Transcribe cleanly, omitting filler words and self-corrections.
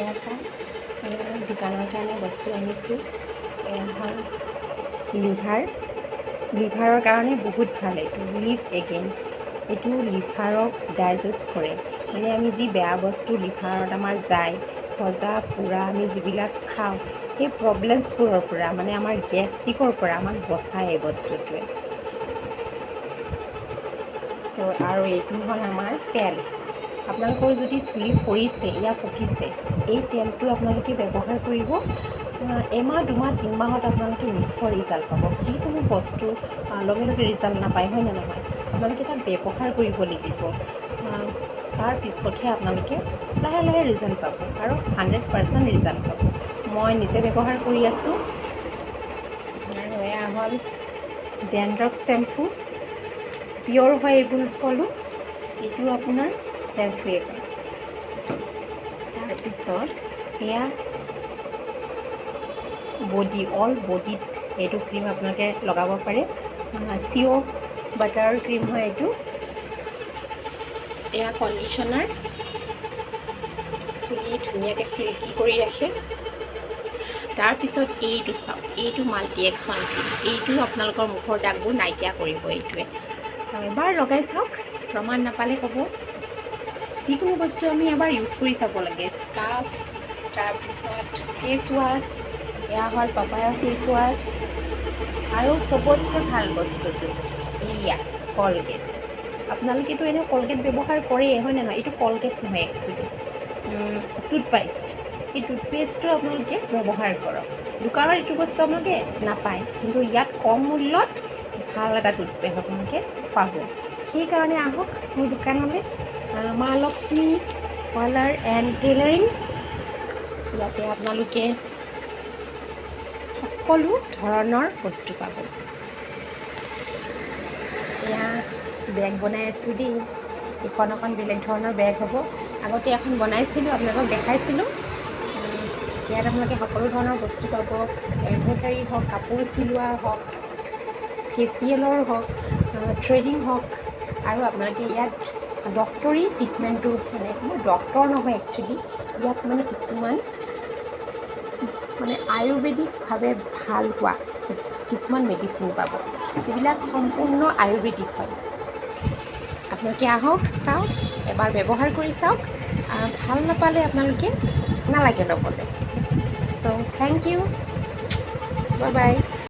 এয়া চাওক, দোকানৰ কাৰণে বস্তু আনিছোঁ। এয়া হ'ল লিভাৰৰ কাৰণে বহুত ভাল এইটো লিভ এগেইন। এইটো লিভাৰক ডাইজেষ্ট কৰে। মানে আমি যি বেয়া বস্তু লিভাৰত আমাৰ যায়, ভজা পোৰা আমি যিবিলাক খাওঁ, সেই প্ৰব্লেমছবোৰৰ পৰা মানে আমাৰ গেষ্ট্ৰিকৰ পৰা আমাক বচায় এই বস্তুটোৱে। তো আৰু এইটো হ'ল আমাৰ তেল। আপোনালোকৰ যদি চুলি সৰিছে, ইয়াক পকিছে, এই তেলটো আপোনালোকে ব্যৱহাৰ কৰিব। এমাহ, দুমাহ, 3 মাহত আপোনালোকে নিশ্চয় ৰিজাল্ট পাব। যিকোনো বস্তু লগে লগে ৰিজাল্ট নাপায়, হয় নে নহয়? আপোনালোকে তাক ব্যৱহাৰ কৰিব লাগিব। তাৰপিছতহে আপোনালোকে লাহে লাহে ৰিজাল্ট পাব আৰু 100% ৰিজাল্ট পাব। মই নিজে ব্যৱহাৰ কৰি আছোঁ। আৰু এয়া হ'ল ডেণ্ড্ৰফ শ্বেম্পু। পিয়ৰ হয় এইবোৰ সকলো। এইটো আপোনাৰ শ্বেম্পুৱে হয়। তাৰপিছত এয়া অল বডিত এইটো ক্ৰীম আপোনালোকে লগাব পাৰে। চিঅ' বাটাৰ ক্ৰীম হয় এইটো। এয়া কণ্ডিশ্যনাৰ, চুলি ধুনীয়াকৈ চিল্কি কৰি ৰাখে। তাৰপিছত এইটো চাওক, এইটো মাল্টি এক্সন ক্ৰীম। এইটো আপোনালোকৰ মুখৰ দাগবোৰ নাইকিয়া কৰিব এইটোৱে। এবাৰ লগাই চাওক, প্ৰমাণ নাপালে ক'ব। যিকোনো বস্তু আমি এবাৰ ইউজ কৰি চাব লাগে। স্কাৰ্ফ, তাৰপিছত ফেচ ৱাছ, এয়া হ'ল পাপায়া ফেচ ৱাছ, আৰু চবতছে ভাল বস্তুটো এয়া কলগেট। আপোনালোকেতো এনেও কলগেট ব্যৱহাৰ কৰেই, হয় নে নহয়? এইটো কলগেট নহয় একচুৱেলি, টুথপেষ্ট। এই টুথপেষ্টটো আপোনালোকে ব্যৱহাৰ কৰক। দোকানত এইটো বস্তু আপোনালোকে নাপায়, কিন্তু ইয়াত কম মূল্যত ভাল এটা টুথপেষ্ট আপোনালোকে পাব। সেইকাৰণে আহক মোৰ দোকানলৈ, মা লক্ষ্মী পাৰ্লাৰ এণ্ড টেইলাৰিং। ইয়াতে আপোনালোকে সকলো ধৰণৰ বস্তু পাব। এয়া বেগ বনাই আছোঁ দেই। এখন বেলেগ ধৰণৰ বেগ হ'ব। আগতে এখন বনাইছিলোঁ, আপোনালোকক দেখাইছিলোঁ। ইয়াত আপোনালোকে সকলো ধৰণৰ বস্তু পাব। এম্ব্ৰইডাৰী হওক, কাপোৰ চিলোৱা হওক, ফেচিয়েলৰ হওক, থ্ৰেডিং হওক, আৰু আপোনালোকে ইয়াত ডক্টৰী ট্ৰিটমেণ্টটো, মানে মই ডক্টৰ নহয় একচুৱেলি, ইয়াত মানে কিছুমান আয়ুৰ্বেদিকভাৱে ভাল হোৱা কিছুমান মেডিচিন পাব, যিবিলাক সম্পূৰ্ণ আয়ুৰ্বেদিক হয়। আপোনালোকে আহক, চাওক, এবাৰ ব্যৱহাৰ কৰি চাওক। ভাল নাপালে আপোনালোকে নালাগে ল'বলৈ। চ' থেংক ইউ, বাই বাই।